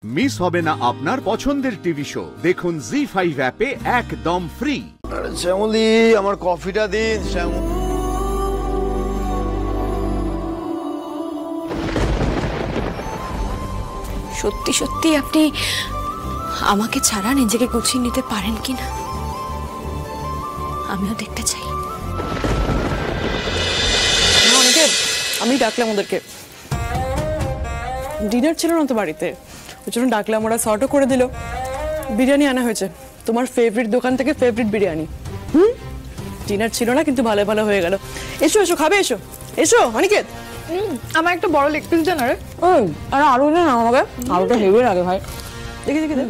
Miss হবে না আপনার পছন্দের টিভি শো। দেখুন জি5 অ্যাপে একদম ফ্রি। শ্যামলী, আমার কফিটা দিন। সত্যি সত্যি আপনি আমাকে ছাড়া নিজেকে গুছিয়ে নিতে পারেন কিনা আমিও দেখতে চাই। অনেকে আমি ডাকলাম ওদেরকে, ডিনার ছিল না তো বাড়িতে, ওই জন্য ডাকলাম, ওরা সর্টও করে দিল। বিরিয়ানি আনা হয়েছে, তোমার ফেভারিট দোকান থেকে ফেভারিট বিরিয়ানি। ডিনার ছিল না কিন্তু ভালো ভালো হয়ে গেল। এসো এসো, খাবে, এসো এসো। অনিকেত, আমার একটা বড় লেগ পিস দেন। আরে আলু না আমাকে, আলুটা হেভি লাগে ভাই। দেখি দেখি দেখ,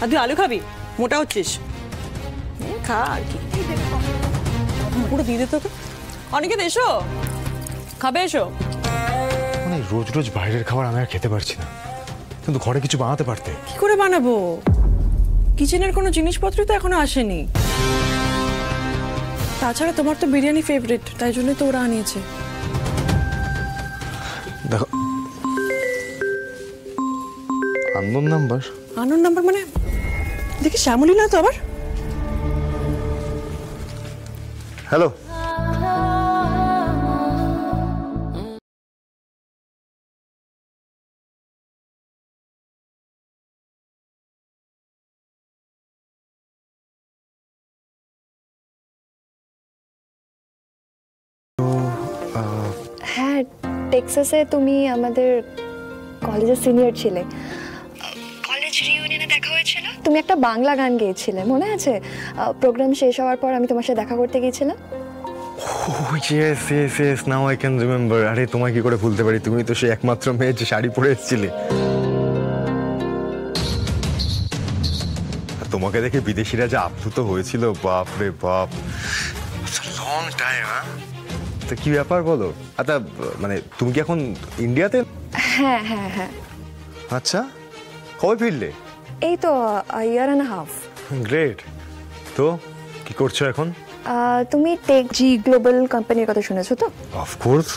আর তুই আলু খাবি? মোটা হচ্ছিস, খা আর কি, পুরো দিয়ে দে তোকে। অনিকেত এসো, খাবে, এসো। মানে রোজ রোজ বাইরের খাবার আমি আর খেতে পারছি না, কিন্তু ঘরে কিছু বানাতে পারতে। কি করে বানাবো? কিচেনের কোনো জিনিসপত্রই তো এখনো আসেনি। তাছাড়া তোমার তো বিরিয়ানি ফেভারিট, তাই জন্যই তো ওরা আনিয়েছে। দেখো, আননোন নাম্বার। আননোন নাম্বার মানে? দেখি শ্যামলী না তো আবার। হ্যালো, হ্যাঁ, টেক্সাসে তুমি আমাদের কলেজের সিনিয়র ছিলে, কলেজ রিইউনিয়নে দেখা হয়েছিল। তুমি একটা বাংলা গান গেয়েছিলে, মনে আছে? প্রোগ্রাম শেষ হওয়ার পর আমি তোমার সাথে দেখা করতে গিয়েছিলাম। Yes yes yes, now I can remember. আরে তোমায় কি করে ভুলতে পারি, তুমি তো সেই একমাত্র মেয়ে যে শাড়ি পরে এসেছিলে। তোমাকে দেখে বিদেশিরা যা আপ্লুত হয়েছিল, বাপ রে বাপ, লং টাইম। তো কি ব্যাপার বলো? আচ্ছা, মানে তুমি কি এখন ইন্ডিয়াতে? হ্যাঁ হ্যাঁ হ্যাঁ। আচ্ছা, কবে ফিরলে? এই তো ইয়ার অ্যান্ড হাফ। গ্রেট। তো কি করছো এখন? তুমি টেক জি গ্লোবাল কোম্পানির কথা শুনেছো তো? অফকোর্স,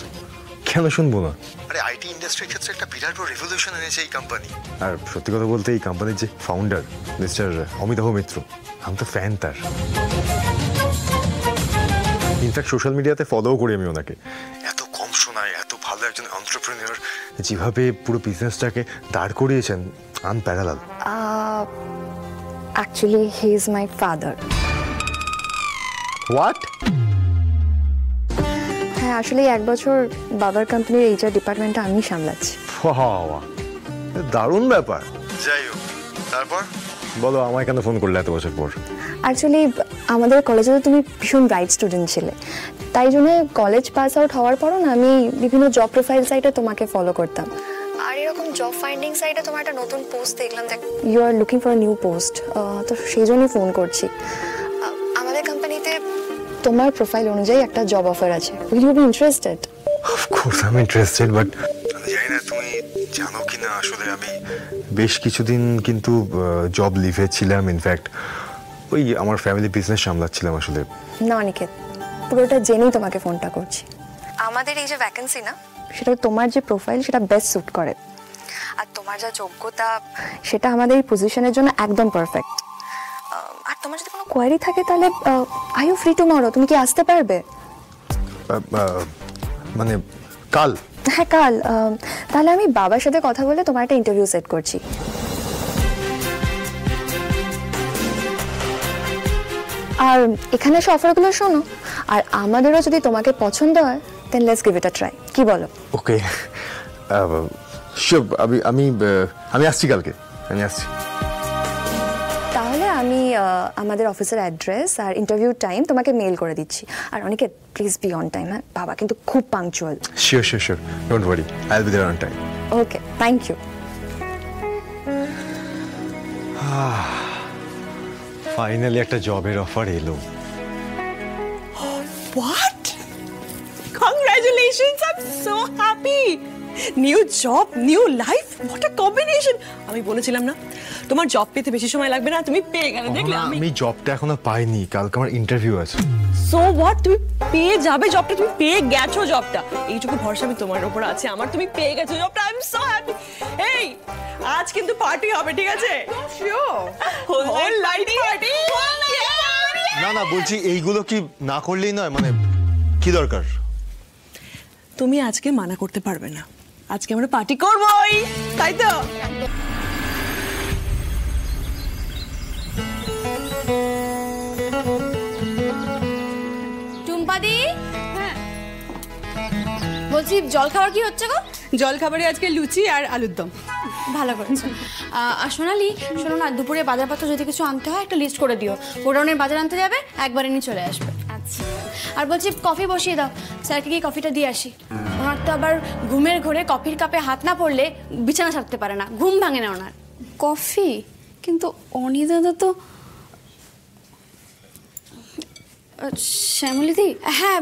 কেন শুনবো না। আরে আইটি ইন্ডাস্ট্রির ক্ষেত্রে একটা বিরাট বড় রেভলিউশন এনেছে এই কোম্পানি। আর সত্যি কথা বলতে এই কোম্পানির যে ফাউন্ডার মিস্টার অমিতাভ মিত্র, আমি তো ফ্যান তার। ইনফ্যাক্ট সোশ্যাল মিডিয়াতে ফলোও করি আমি ওনাকে। এত কম শোনায়, এত ভালো একজন এন্টারপ্রেনিউর, যেভাবে পুরো বিজনেসটাকে দাঁড় করিয়েছেন, unparalleled. Actually he is my father. What? হ্যাঁ, আসলে 1 বছর বাবার কোম্পানির এইচআর ডিপার্টমেন্টটা আমি সামলাচ্ছি। বাহ, দারুণ ব্যাপার। যাই হোক, তারপর বলো, আমায় কেন ফোন করলে এত বছর পর? অ্যাকচুয়ালি আমাদের কলেজে তো তুমি ভীষণ ব্রাইট স্টুডেন্ট ছিলে, তাই জন্য কলেজ পাস আউট হওয়ার পরও না আমি বিভিন্ন জব প্রোফাইল সাইটে তোমাকে ফলো করতাম। আর এরকম জব ফাইন্ডিং সাইটে তোমার একটা নতুন পোস্ট দেখলাম, you are looking for new post, তো সেই জন্যই ফোন করছি। আমাদের কোম্পানিতে তোমার প্রোফাইল অনুযায়ী একটা জব অফার আছে। Will you be interested? Of course I am interested, but আমি জানি না তুমি জানো কি না, আসলে আমি বেশ কিছুদিন কিন্তু জব লিভে ছিলাম। ইনফ্যাক্ট ওই আমার ফ্যামিলি বিজনেস সামলাচ্ছিলাম আসলে। না অনিকেত, পুরোটা জেনেই তোমাকে ফোনটা করছি। আমাদের এই যে ভ্যাকেন্সি না, সেটা তোমার যে প্রোফাইল সেটা বেস্ট স্যুট করে, আর তোমার যা যোগ্যতা সেটা আমাদের এই পজিশনের জন্য একদম পারফেক্ট। আর তোমার যদি কোনো কোয়ারি থাকে তাহলে আর ইউ ফ্রি টুমরো? তুমি কি আসতে পারবে? মানে কাল? হ্যাঁ কাল। তাহলে আমি বাবার সাথে কথা বলে তোমার একটা ইন্টারভিউ সেট করছি। আর এখানে এসে অফারগুলো শোনো, আর আমাদেরও যদি তোমাকে পছন্দ হয় then let's give it a try. কি বলো? Okay, sure. আমি আসছি কালকে, আমি আসছি। তাহলে আমি আমাদের অফিসের অ্যাড্রেস আর ইন্টারভিউ টাইম তোমাকে মেল করে দিচ্ছি। আর অনেকে প্লিজ বি অন টাইম। হ্যাঁ, বাবা কিন্তু খুব punctual. Sure sure sure, don't worry, I will be there on time. Okay, thank you. Finally একটা জবের অফার এলো। What? Congratulations, I am so happy. New job new life, what a combination. আমি বলেছিলাম না তোমার জব পেতে বেশি সময় লাগবে না, তুমি পেয়ে গেলে। দেখলে আমি জবটা এখনো পাইনি, কালকে আমার ইন্টারভিউ আছে। সো হোয়াট, তুমি পেয়ে যাবে জবটা, তুমি পেয়ে গেছো জবটা, এইটুকু ভরসা আমি তোমার উপর আছে আমার, তুমি পেয়ে গেছো জবটা। I am so happy. এই আজ কিন্তু পার্টি হবে, ঠিক আছে? Sure, whole night party. না না, বলছি এইগুলো কি না করলেই নয়, মানে কি দরকার? তুমি আজকে মানা করতে পারবে না, আজকে আমরা পার্টি করবোই, তাই তো? টুম্পাদি, বলছি জল খাবার কি হচ্ছে গো? জল খাবারে আজকে লুচি আর আলুর দম। ভালো করেছো। আর সোনালি, শোনো না, দুপুরে বাজারপত্র যদি কিছু আনতে হয় একটা লিস্ট করে দিও। গোডাউনের বাজার আনতে যাবে, একবারে নিয়ে চলে আসবে। আচ্ছা। আর বলছি কফি বসিয়ে দাও, স্যারকে গিয়ে কফিটা দিয়ে আসি। ওনার তো আবার ঘুমের ঘোরে কফির কাপে হাত না পড়লে বিছানা ছাড়তে পারে না, ঘুম ভাঙে না ওনার। কফি? কিন্তু অনিদাদা তো। শ্যামলিদি, হ্যাঁ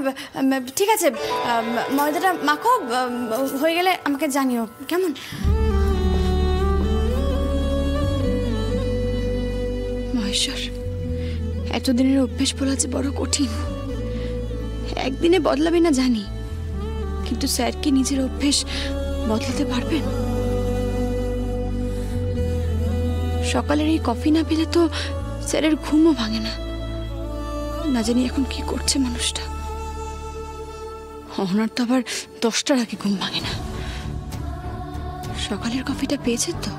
ঠিক আছে, ময়দাটা মাখো, হয়ে গেলে আমাকে জানিও, কেমন? মহেশ্বর, এতদিনের অভ্যেস বলা যে বড় কঠিন। একদিনে বদলাবে না জানি, কিন্তু স্যার কি নিজের অভ্যেস বদলাতে পারবেন? সকালের এই কফি না পেলে তো স্যারের ঘুমও ভাঙে না। না জানি এখন কি করছে মানুষটা। ওনার তো আবার 10টার আগে ঘুম ভাঙে না। সকালের কফিটা পেয়েছে তো?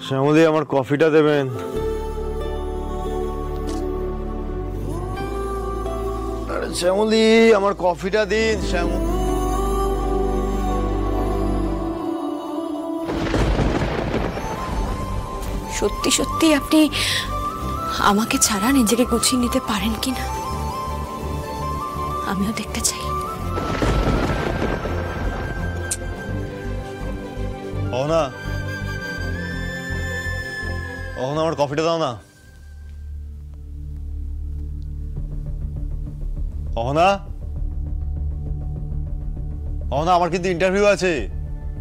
শ্যামলী, আমার কফিটা দেবেন? আরে শ্যামলী, আমার কফিটা দিন। সত্যি সত্যি আপনি আমাকে ছাড়া নিজেকে গুছিয়ে নিতে পারেন কিনা আমিও দেখতে চাই। অহনা, অহনা, আমার কফিটা দাও না। অহনা, অহনা, আমার কিন্তু ইন্টারভিউ আছে।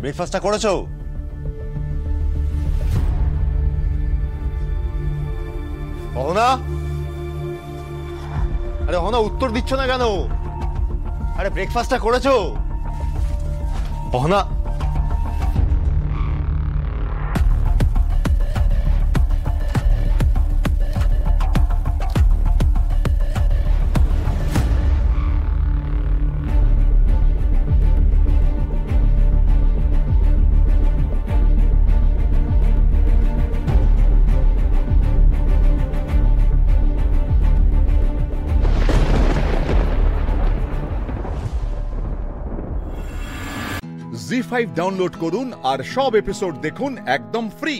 ব্রেকফাস্টটা করেছো? অহনা, আরে অহনা, উত্তর দিচ্ছ না কেন? আরে ব্রেকফাস্টটা করেছো? অহনা, জি5 ডাউনলোড করুন আর সব এপিসোড দেখুন একদম ফ্রি।